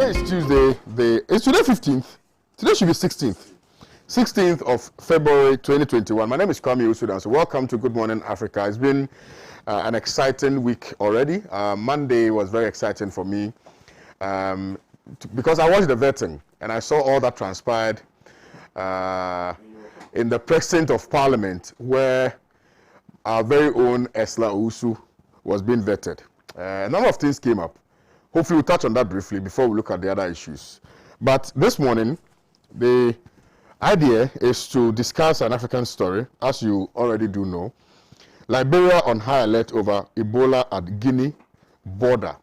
Today is Tuesday. It's today 15th. Today should be 16th. 16th of February 2021. My name is Kwame Owusu, Danso. Welcome to Good Morning Africa. It's been an exciting week already. Monday was very exciting for me because I watched the vetting and I saw all that transpired in the precinct of Parliament where our very own Owusu was being vetted. A number of things came up. Hopefully we'll touch on that briefly before we look at the other issues. But this morning, the idea is to discuss an African story, as you already do know. Liberia on high alert over Ebola at Guinea border.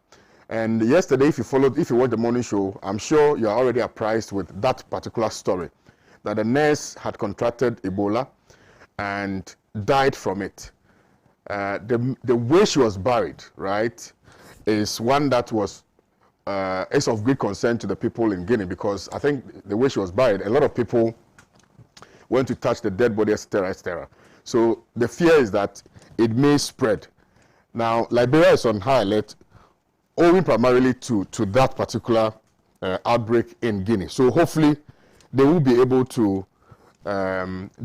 And yesterday, if you watched the morning show, I'm sure you're already apprised with that particular story, that the nurse had contracted Ebola and died from it. The way she was buried, right, is one that was is of great concern to the people in Guinea, because I think the way she was buried, a lot of people went to touch the dead body, etc., etc. So the fear is that it may spread. Now, Liberia is on high alert, owing primarily to that particular outbreak in Guinea. So hopefully they will be able to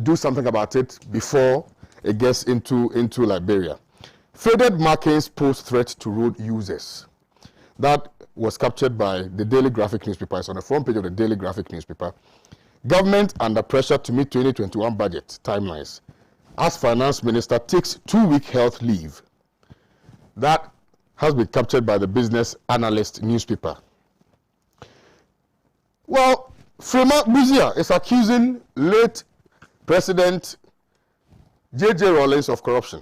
do something about it before it gets into Liberia. Faded markings pose threat to road users. That was captured by the Daily Graphic newspaper. It's on the front page of the Daily Graphic newspaper. Government under pressure to meet 2021 budget timelines as Finance Minister takes 2-week health leave. That has been captured by the Business Analyst newspaper. Well, Frema Buzia is accusing late President J.J. Rawlings of corruption.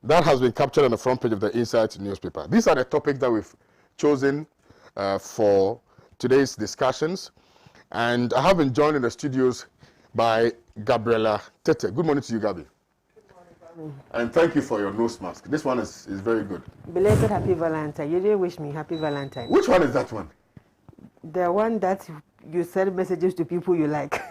That has been captured on the front page of the Insight newspaper. These are the topics that we've chosen for today's discussions. And I have been joined in the studios by Gabriela Tete. Good morning to you, Gabi. Good morning. And thank you for your nose mask. This one is very good. Belated Happy Valentine. You didn't wish me Happy Valentine. Which one is that one? The one that you send messages to people you like.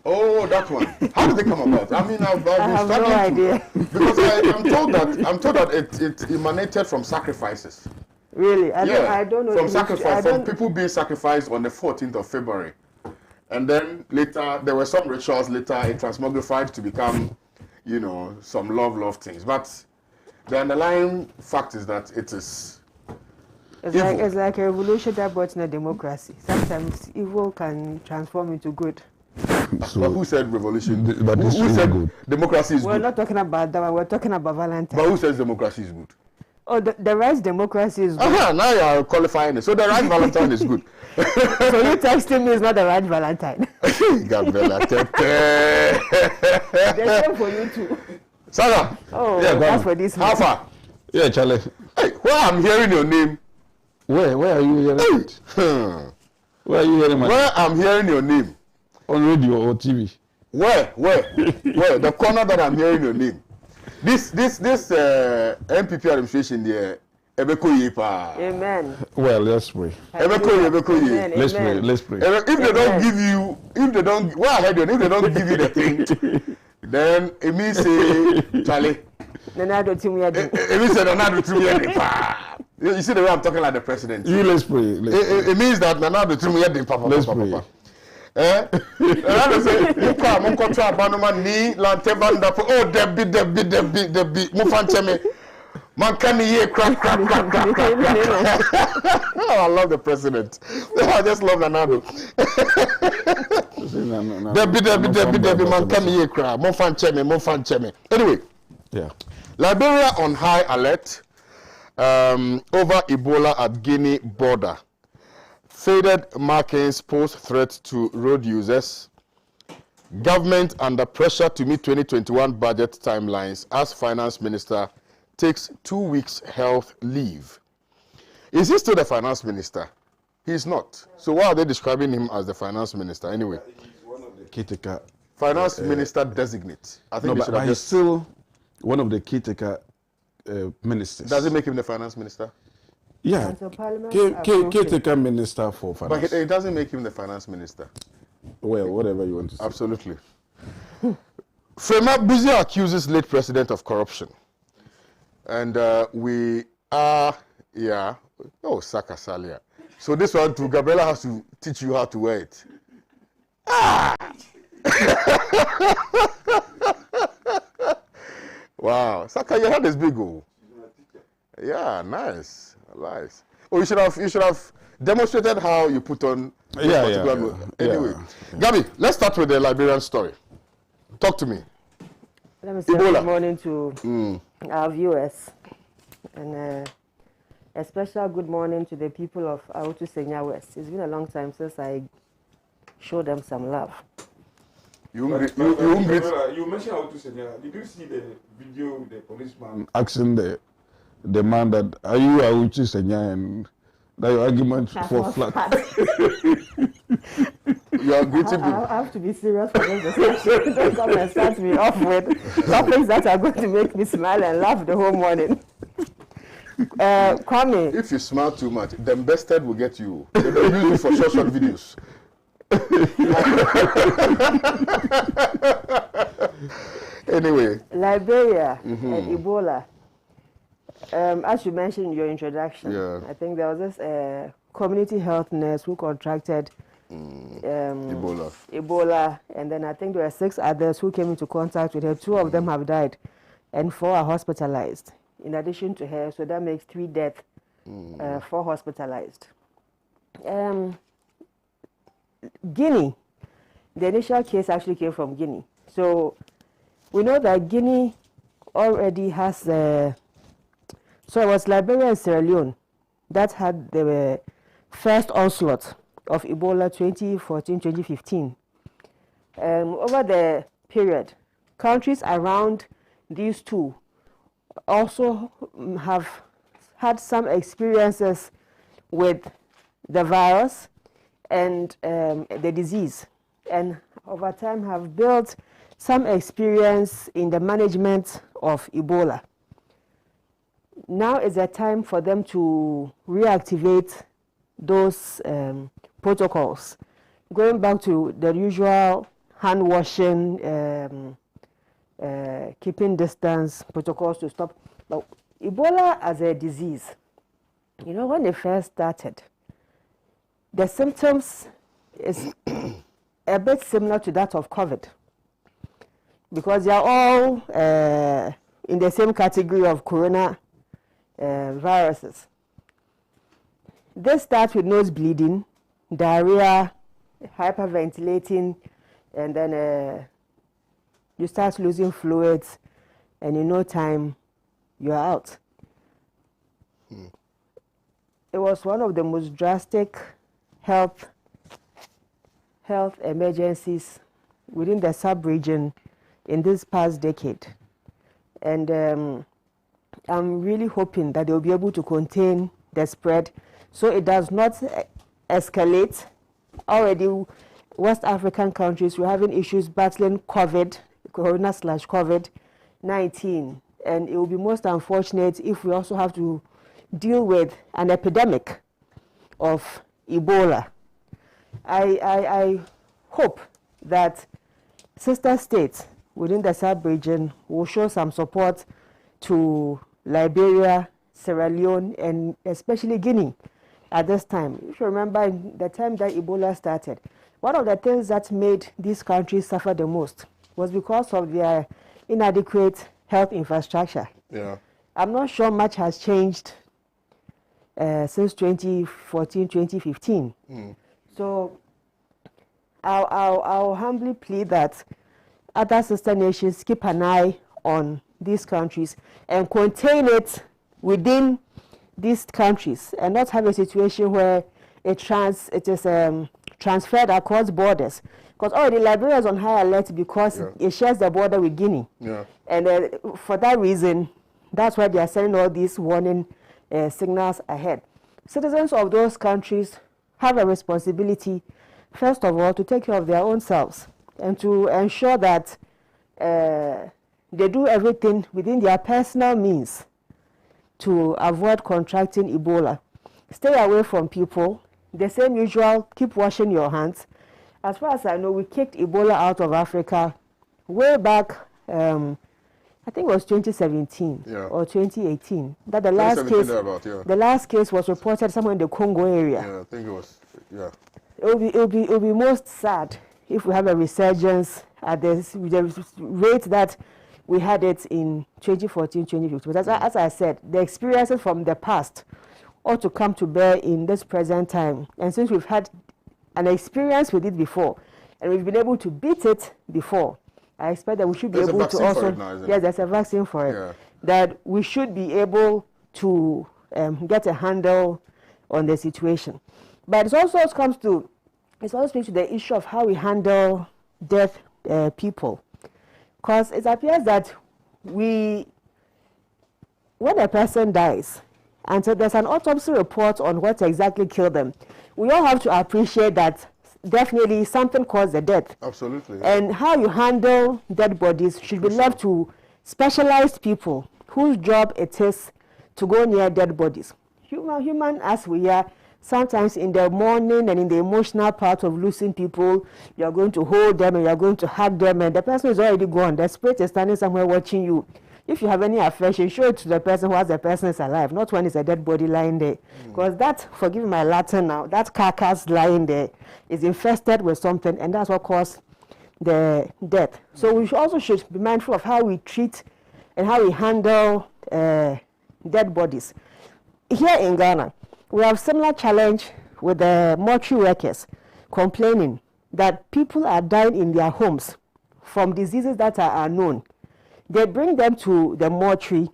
Oh, that one. How did they come about? I mean, I've been have struggling no idea. Because I'm told that it emanated from sacrifices. Really? I don't know. From sacrifice, from people being sacrificed on the 14th of February. And then later, there were some rituals later, it transmogrified to become, some love things. But the underlying fact is that it is It's like a revolution that brought in a democracy. Sometimes evil can transform into good. So, who said revolution? But who said good? Democracy is We're good? Not talking about that one. We're talking about Valentine. But who says democracy is good? Oh, the right democracy is good. Now you are qualifying it. So the right Valentine is good. So you texting me is not the right Valentine. Gabriela Tete. The same for you too. Sarah. Oh, Yeah, that's for this How one. far? Yeah, Charlie. Hey, where I'm hearing your name. Where are you hearing it? Where are you hearing my Where I'm hearing your name. on radio or TV? Where? The corner that I'm hearing your name. This MPP administration there, Ebeko Yepa. Amen. Well, let's pray. Ebeko Ye. Amen. Let's Amen. pray. Let's pray. If they don't give you, if they don't give you the thing, then it means Charlie. Nanado Timiadi. It means Nanado Timiadi. You see the way I'm talking like the president. Let's pray. It means that Nanado Timiadi Papa. Let's pray. Nanado say, you come, I'm going to abandon ni lantebanda. Oh, Debbie, Mufancheme. Man can hear crack. Oh, I love the president. I just love Nanado. Debbie, man can hear crack. Mufancheme. Anyway. Yeah. Liberia on high alert over Ebola at Guinea border. Faded markings pose threat to road users. Government under pressure to meet 2021 budget timelines as Finance Minister takes 2 weeks health leave. Is he still the Finance Minister? He's not. So why are they describing him as the Finance Minister anyway? He's one of the caretaker. Finance Minister designate. I think No, but he's still one of the caretaker ministers. Does it make him the Finance Minister? Yeah. So Parliament Caretaker minister for finance. But it doesn't make him the Finance Minister. Well, whatever you want to say. Absolutely. Frema Buzia accuses late president of corruption. And we are, Saka Salia. So this one too, Gabriela has to teach you how to wear it. Ah! Wow, Saka, your head is big, oh. Yeah, nice. Oh, you should have demonstrated how you put on. Anyway, Gabby, let's start with the Liberian story. Talk to me. Let me say Ebola. Good morning to our viewers, and a special good morning to the people of Owusu West. It's been a long time since I showed them some love. You mentioned Owusu. Did you see the video with the policeman asking the man that, are you Owusu and that your argument for flat? You are greeting me. I have to be serious for this discussion. Don't come and start me off with topics that are going to make me smile and laugh the whole morning. Kwame. If you smile too much, then bested will get you. They will use you for short videos. Anyway. Liberia and Ebola. As you mentioned in your introduction, I think there was this community health nurse who contracted Ebola, and then I think there were 6 others who came into contact with her. 2 of them have died, and 4 are hospitalized. In addition to her, so that makes 3 deaths, 4 hospitalized. Guinea, the initial case actually came from Guinea. So we know that Guinea already has so it was Liberia and Sierra Leone that had the first onslaught of Ebola 2014-2015. Over the period, countries around these 2 also have had some experiences with the virus and the disease, and over time have built some experience in the management of Ebola. Now is a time for them to reactivate those protocols, going back to the usual hand washing, keeping distance protocols to stop. Now, Ebola as a disease, you know, when it first started, the symptoms is a bit similar to that of COVID, because they are all in the same category of corona viruses. They start with nose bleeding, diarrhea, hyperventilating, and then you start losing fluids, and in no time you are out. It was one of the most drastic health emergencies within the sub-region in this past decade. And I'm really hoping that they'll be able to contain the spread so it does not escalate. Already, West African countries were having issues battling corona/COVID-19. And it will be most unfortunate if we also have to deal with an epidemic of Ebola. I hope that sister states within the sub-region will show some support to Liberia, Sierra Leone, and especially Guinea at this time. If you remember, the time that Ebola started, one of the things that made these countries suffer the most was because of their inadequate health infrastructure. Yeah. I'm not sure much has changed since 2014, 2015. So I'll humbly plead that other sister nations keep an eye on these countries and contain it within these countries, and not have a situation where it is transferred across borders. Because already Liberia is on high alert because it shares the border with Guinea. Yeah. And for that reason, that's why they are sending all these warning signals ahead. Citizens of those countries have a responsibility, first of all, to take care of their own selves and to ensure that they do everything within their personal means to avoid contracting Ebola. Stay away from people. The same usual, keep washing your hands. As far as I know, we kicked Ebola out of Africa way back, I I think it was 2017 or 2018, that the last case, the last case was reported somewhere in the Congo area. Yeah, I think it was, yeah. It will be most sad if we have a resurgence at the rate that we had it in 2014, 2015. But as I said, the experiences from the past ought to come to bear in this present time. And since we've had an experience with it before, and we've been able to beat it before, I expect that we should be able to also... Yes, there's a vaccine for it. Yeah. That we should be able to get a handle on the situation. But it also comes to... It also speaks to the issue of how we handle deaf people. Because it appears that when a person dies, and so there's an autopsy report on what exactly killed them, we all have to appreciate that definitely something caused the death. Absolutely. And how you handle dead bodies should be left to specialized people whose job it is to go near dead bodies. Human as we are, sometimes in the mourning and in the emotional part of losing people, you are going to hold them and you are going to hug them, and the person is already gone. The spirit is standing somewhere watching you. If you have any affection, show it to the person whilst the person is alive, not when it's a dead body lying there. Because that, forgive my Latin now, that carcass lying there is infested with something, and that's what caused the death. So we also should be mindful of how we treat and how we handle dead bodies. Here in Ghana, we have similar challenge with the mortuary workers complaining that people are dying in their homes from diseases that are unknown. They bring them to the mortuary,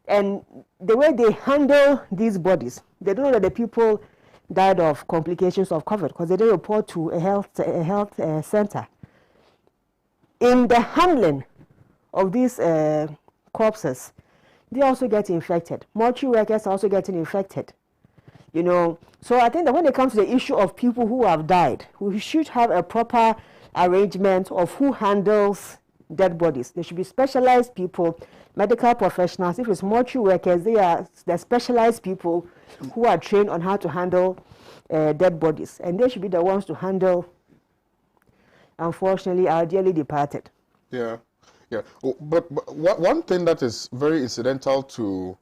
and the way they handle these bodies, they don't know that the people died of complications of COVID because they didn't report to a health center. In the handling of these corpses, they also get infected. Mortuary workers are also getting infected. You know, so I think that when it comes to the issue of people who have died, we should have a proper arrangement of who handles dead bodies. There should be specialized people, medical professionals. If it's mortuary workers, they are the specialized people who are trained on how to handle dead bodies. And they should be the ones to handle, unfortunately, our dearly departed. Yeah, yeah. Oh, but one thing that is very incidental to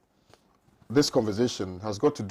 this conversation has got to do